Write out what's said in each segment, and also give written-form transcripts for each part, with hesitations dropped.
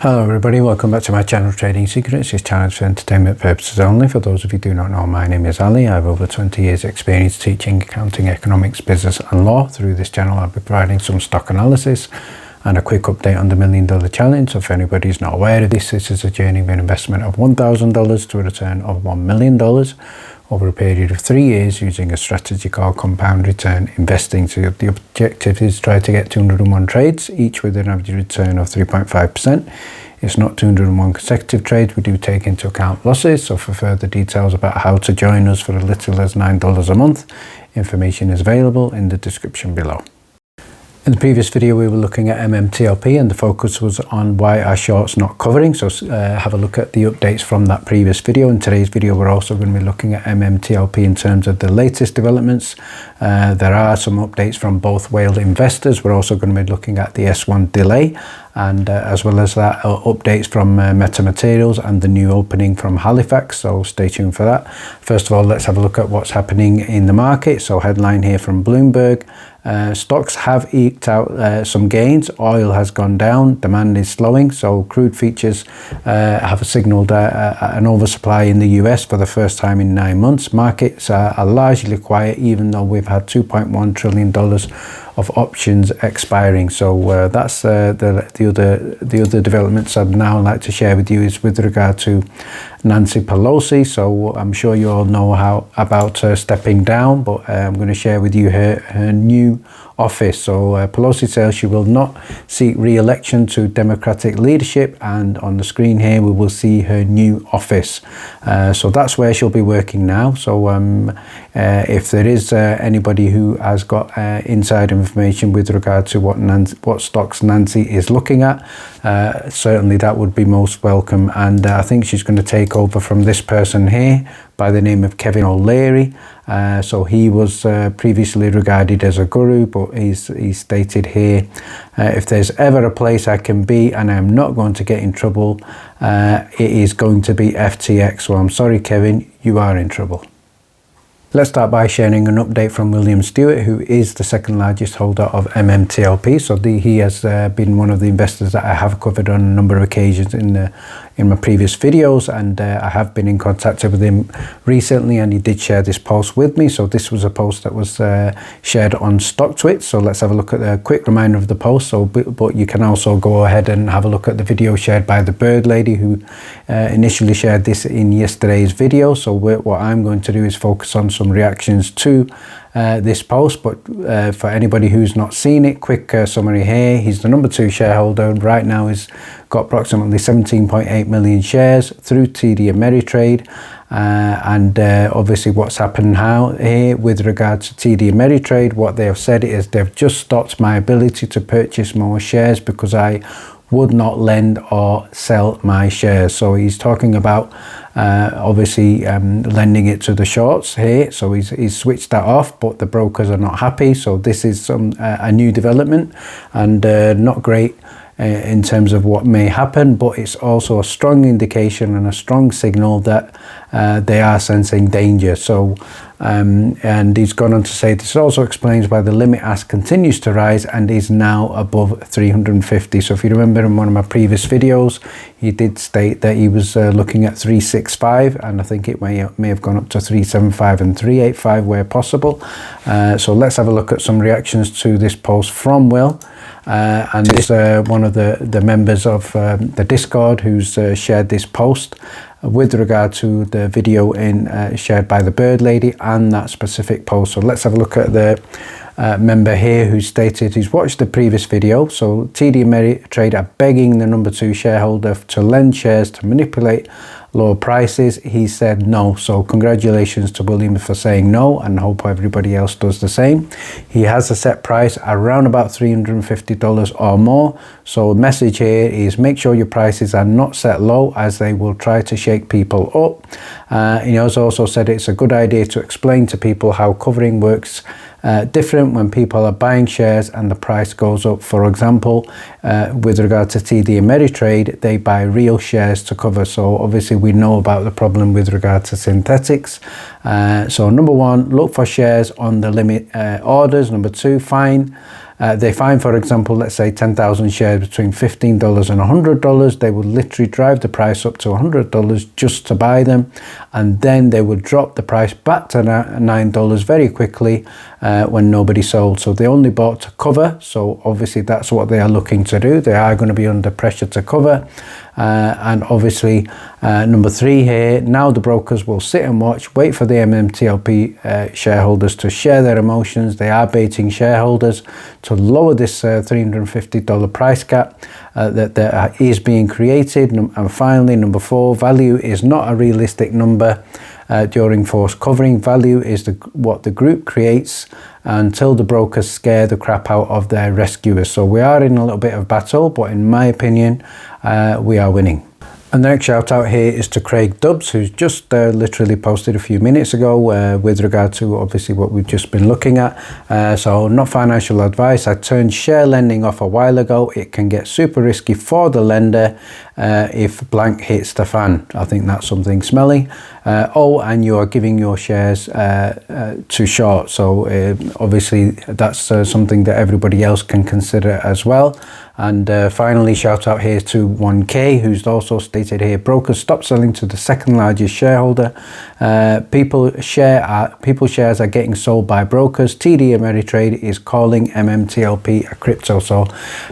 Hello everybody, welcome back to my channel Trading Secrets. This channel is for entertainment purposes only. For those of you who do not know, my name is Ali. I have over 20 years experience teaching accounting, economics, business and law. Through this channel I'll be providing some stock analysis and a quick update on the $1 Million Challenge. So if anybody is not aware of this is a journey of an investment of $1,000 to a return of $1 million over a period of 3 years using a strategy called compound return investing. So the objective is to try to get 201 trades, each with an average return of 3.5%. It's not 201 consecutive trades. We do take into account losses. So for further details about how to join us for as little as $9 a month, information is available in the description below. In the previous video we were looking at MMTLP and the focus was on why our shorts not covering, so have a look at the updates from that previous video. In today's video we're also going to be looking at MMTLP in terms of the latest developments. There are some updates from both whale investors. We're also going to be looking at the S1 delay and as well as that updates from Meta Materials and the new opening from Halifax, so stay tuned for that. First of all, let's have a look at what's happening in the market. So headline here from Bloomberg. Stocks have eked out some gains. Oil has gone down. Demand is slowing. So crude futures have signaled an oversupply in the US for the first time in 9 months. Markets are largely quiet, even though we've had $2.1 trillion of options expiring. So that's the other developments I'd now like to share with you is with regard to Nancy Pelosi. So I'm sure you all know about her stepping down, but I'm going to share with you her new office. So Pelosi says she will not seek re-election to Democratic leadership, and on the screen here we will see her new office. So that's where she'll be working now. So if there is anybody who has got inside information with regard to what stocks Nancy is looking at, certainly that would be most welcome. And I think she's going to take over from this person here by the name of Kevin O'Leary. So he was previously regarded as a guru, but he's stated here, if there's ever a place I can be and I'm not going to get in trouble, it is going to be FTX. So I'm sorry, Kevin, you are in trouble. Let's start by sharing an update from William Stewart, who is the second largest holder of MMTLP. So he has been one of the investors that I have covered on a number of occasions in my previous videos, and I have been in contact with him recently, and he did share this post with me. So this was a post that was shared on StockTwit. So let's have a look at a quick reminder of the post. So but you can also go ahead and have a look at the video shared by the Bird Lady, who initially shared this in yesterday's video. So what I'm going to do is focus on some reactions to this post, but for anybody who's not seen it, quick summary here. He's the number 2 shareholder right now. He's got approximately 17.8 million shares through TD Ameritrade, and obviously what's happened here with regard to TD Ameritrade, what they have said is they've just stopped my ability to purchase more shares because I would not lend or sell my shares. So he's talking about obviously lending it to the shorts here. So he's switched that off, but the brokers are not happy. So this is a new development, and not great in terms of what may happen, but it's also a strong indication and a strong signal that they are sensing danger. So and he's gone on to say this also explains why the limit ask continues to rise and is now above 350. So if you remember in one of my previous videos, he did state that he was looking at 365, and I think it may have gone up to 375 and 385 where possible. So let's have a look at some reactions to this post from Will. And this one of the members of the Discord who's shared this post with regard to the video shared by the Bird Lady and that specific post. So let's have a look at the member here who stated he's watched the previous video. So TD Ameritrade are begging the number 2 shareholder to lend shares to manipulate lower prices. He said no. So congratulations to William for saying no, and hope everybody else does the same. He has a set price around about $350 or more. So the message here is make sure your prices are not set low, as they will try to shake people up. He has also said it's a good idea to explain to people how covering works different when people are buying shares and the price goes up. For example, with regard to TD Ameritrade, they buy real shares to cover. So obviously we know about the problem with regard to synthetics. So number 1, look for shares on the limit orders. Number 2, find they find, for example, let's say 10,000 shares between $15 and $100, they would literally drive the price up to $100 just to buy them, and then they would drop the price back to $9 very quickly when nobody sold. So they only bought to cover, so obviously that's what they are looking to do. They are going to be under pressure to cover. And obviously number 3 here, now the brokers will sit and watch, wait for the MMTLP shareholders to share their emotions. They are baiting shareholders to lower this $350 price gap that is being created. And finally, number 4, value is not a realistic number during forced covering. Value is what the group creates until the brokers scare the crap out of their rescuers. So we are in a little bit of battle, but in my opinion, we are winning. And the next shout out here is to Craig Dubbs, who's just literally posted a few minutes ago with regard to obviously what we've just been looking at. So not financial advice. I turned share lending off a while ago. It can get super risky for the lender if blank hits the fan. I think that's something smelly. And you are giving your shares to short. So obviously that's something that everybody else can consider as well. And finally, shout out here to 1K, who's also stated here, brokers stop selling to the second largest shareholder. People shares are getting sold by brokers. TD Ameritrade is calling MMTLP a crypto. So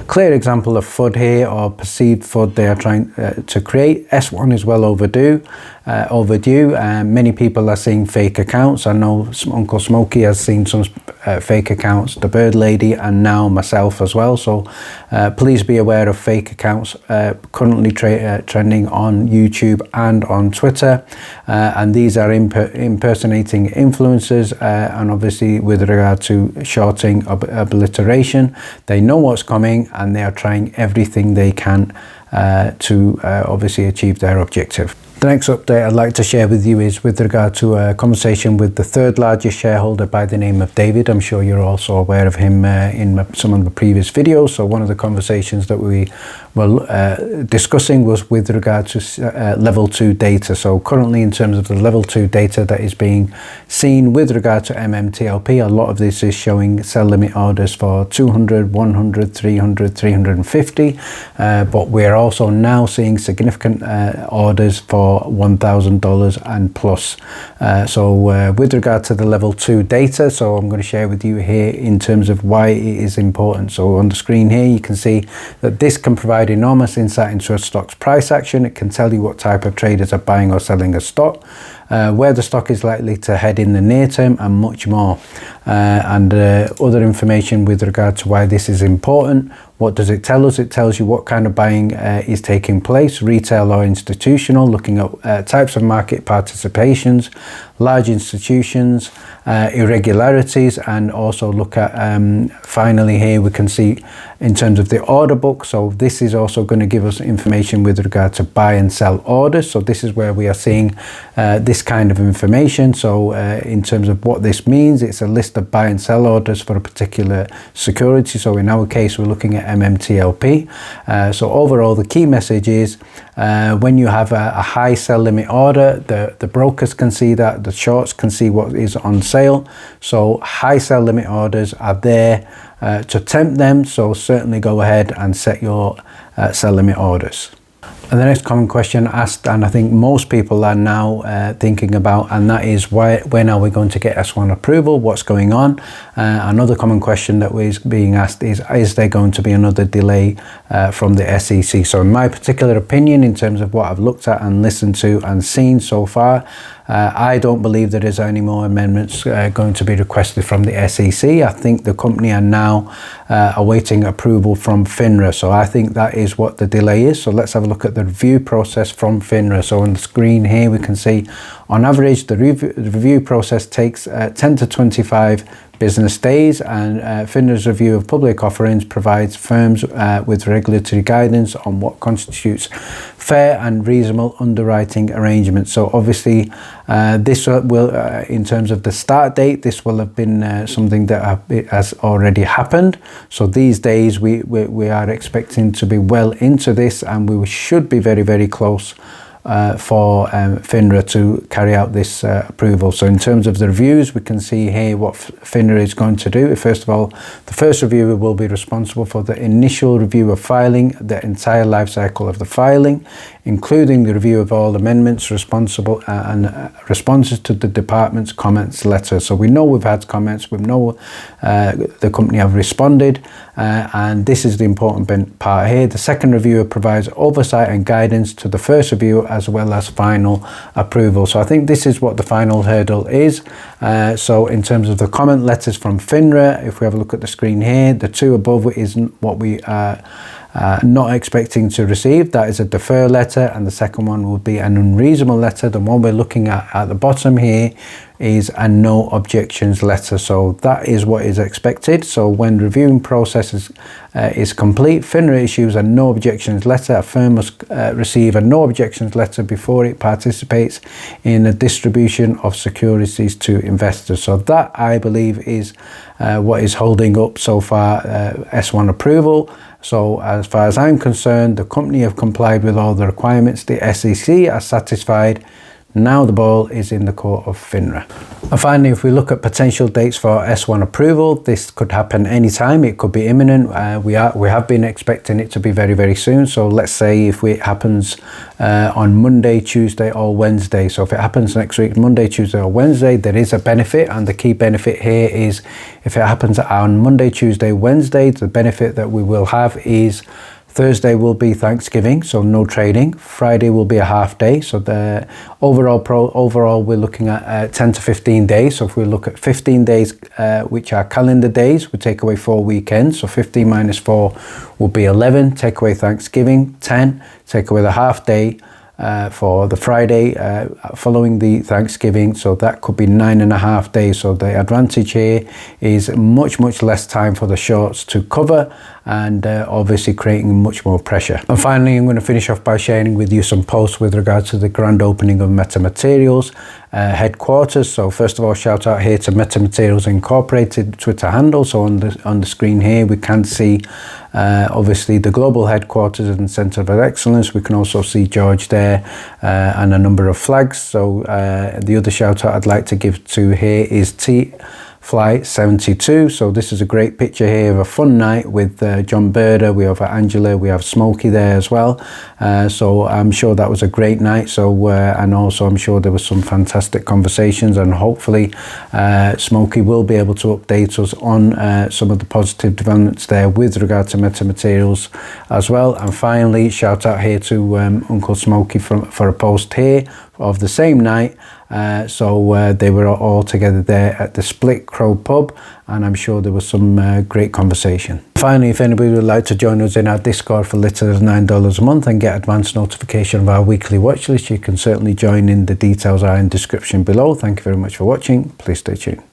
clear example of FUD here, or perceived FUD they are trying to create. S1 is well overdue. Many people are seeing fake accounts. I know Uncle Smokey has seen some fake accounts, the Bird Lady, and now myself as well. So please be aware of fake accounts currently trending on YouTube and on Twitter, and these are impersonating influencers, and obviously with regard to shorting obliteration, they know what's coming and they are trying everything they can to obviously achieve their objective. The next update I'd like to share with you is with regard to a conversation with the third largest shareholder by the name of David. I'm sure you're also aware of him in some of the previous videos. So one of the conversations that we were discussing was with regard to level 2 data. So currently, in terms of the level 2 data that is being seen with regard to MMTLP, a lot of this is showing sell limit orders for 200, 100, 300, 350. But we're also now seeing significant orders for $1,000 and plus. With regard to the level 2 data, so I'm going to share with you here in terms of why it is important. So on the screen here, you can see that this can provide enormous insight into a stock's price action. It can tell you what type of traders are buying or selling a stock, where the stock is likely to head in the near term, and much more. Other information with regard to why this is important. What does it tell us? It tells you what kind of buying is taking place, retail or institutional, looking at types of market participations, large institutions, irregularities, and also look at, finally here we can see in terms of the order book. So this is also going to give us information with regard to buy and sell orders. So this is where we are seeing this kind of information. So in terms of what this means, it's a list of buy and sell orders for a particular security. So in our case, we're looking at MMTLP. So overall, the key message is when you have a high sell limit order, the brokers can see that, the shorts can see what is on sale. So high sell limit orders are there to tempt them. So certainly go ahead and set your sell limit orders. And the next common question asked, and I think most people are now thinking about, and that is when are we going to get S1 approval? What's going on? Another common question that is being asked is there going to be another delay from the SEC? So in my particular opinion, in terms of what I've looked at and listened to and seen so far, I don't believe there is any more amendments going to be requested from the SEC. I think the company are now awaiting approval from FINRA. So I think that is what the delay is. So let's have a look at the review process from FINRA. So on the screen here, we can see on average, the review process takes 10 to 25 business days, and FINRA's review of public offerings provides firms with regulatory guidance on what constitutes fair and reasonable underwriting arrangements. So obviously this will, in terms of the start date, this will have been something that has already happened. So these days we are expecting to be well into this, and we should be very, very close for FINRA to carry out this approval. So in terms of the reviews, we can see here what FINRA is going to do. First of all, the first reviewer will be responsible for the initial review of filing, the entire life cycle of the filing, including the review of all amendments responsible and responses to the department's comments letter. So we know we've had comments, we know the company have responded, and this is the important part here. The second reviewer provides oversight and guidance to the first reviewer as well as final approval. So I think this is what the final hurdle is. So in terms of the comment letters from FINRA, if we have a look at the screen here, the two above is what we are not expecting to receive. That is a defer letter, and the second one would be an unreasonable letter. The one we're looking at the bottom here is a no objections letter. So that is what is expected. So when reviewing process is complete, FINRA issues a no objections letter. A firm must receive a no objections letter before it participates in a distribution of securities to investors. So that, I believe, is what is holding up so far S1 approval. So as far as I'm concerned, the company have complied with all the requirements. The SEC are satisfied. Now the ball is in the court of FINRA. And finally, if we look at potential dates for S1 approval, this could happen anytime. It could be imminent. We have been expecting it to be very, very soon. So let's say if it happens on Monday, Tuesday or Wednesday. So if it happens next week, Monday, Tuesday or Wednesday, there is a benefit. And the key benefit here is if it happens on Monday, Tuesday, Wednesday, the benefit that we will have is Thursday will be Thanksgiving, so no trading. Friday will be a half day. So the overall we're looking at 10 to 15 days. So if we look at 15 days, which are calendar days, we take away 4 weekends. So 15 minus 4 will be 11. Take away Thanksgiving, 10. Take away the half day for the Friday following the Thanksgiving. So that could be 9.5 days. So the advantage here is much less time for the shorts to cover, and obviously creating much more pressure. And finally, I'm going to finish off by sharing with you some posts with regards to the grand opening of Meta Materials headquarters. So first of all, shout out here to Meta Materials Incorporated Twitter handle. So on the screen here, we can see obviously the global headquarters and Centre of Excellence. We can also see George there and a number of flags. So the other shout out I'd like to give to here is Flight 72. So this is a great picture here of a fun night with John Berder. We have Angela, we have Smokey there as well. So I'm sure that was a great night. So and also I'm sure there was some fantastic conversations, and hopefully Smokey will be able to update us on some of the positive developments there with regard to Meta Materials as well. And finally, shout out here to Uncle Smokey for a post here of the same night. So they were all together there at the Split Crow pub, and I'm sure there was some great conversation. Finally, if anybody would like to join us in our Discord for little as $9 a month and get advanced notification of our weekly watch list, you can certainly join in. The details are in the description below. Thank you very much for watching. Please stay tuned.